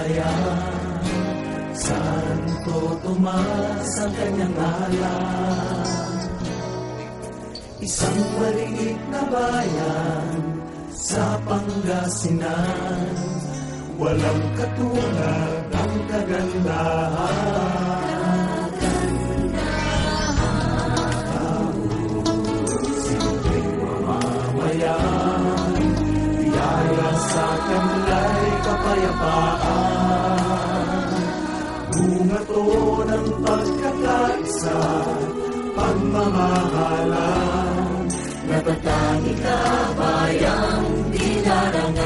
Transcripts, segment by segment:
bayan, Santo Tomas ang kanyang ngalan. Isang maliit na bayan sa Pangasinan, walang katulad ang kagandahan. Sa kanlay kapayapaan, bunga to ng pagkakaisa, pagmamahalan, natatanging kabayang dinarangan.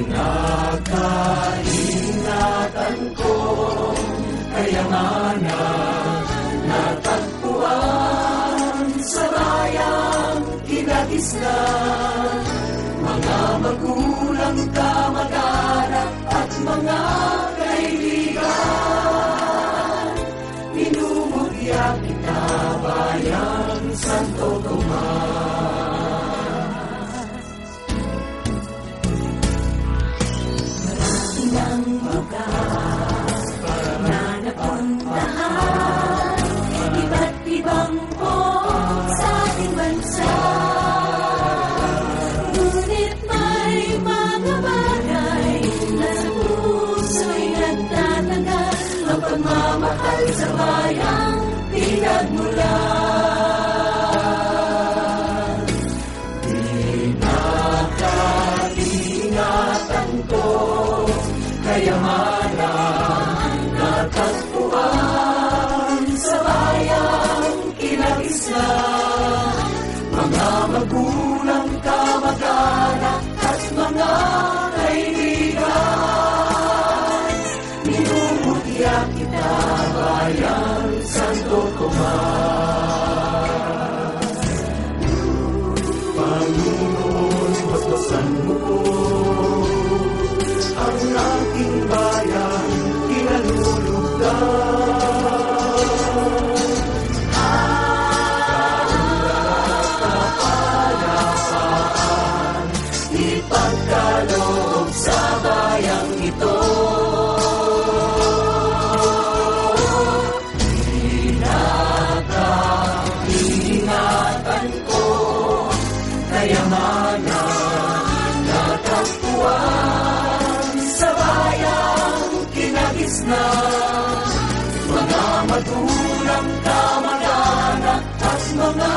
Pinakaingatan ko kayamanan, natagpuan sa bayang kinagisnan, mga magulang, kamag-anak at mga kaibigan. Minumulya kita, bayang Santo Tomas. Marami ng lugar na napuntahan, iba't ibang sa ating bansa. Ngunit may mga bagay na sa puso'y nagtatagal, ang pagmamahal sa bayang pinagmulan. Pinakaingatan ko kayamanan, natagpuan sa bayang kinagisnan, mga magulang, kamag-anak at mga kaibigan. Minumulya kita, bayan Santo Tomas. Panginoon, basbasan mo po ang aking bayan, kinalulugdan. Ipagkaloob sa bayang ito. Pinakaingatan ko kayamanan, natagpuan sa bayang kinagisnan, mga magulang, kamag-anak at mga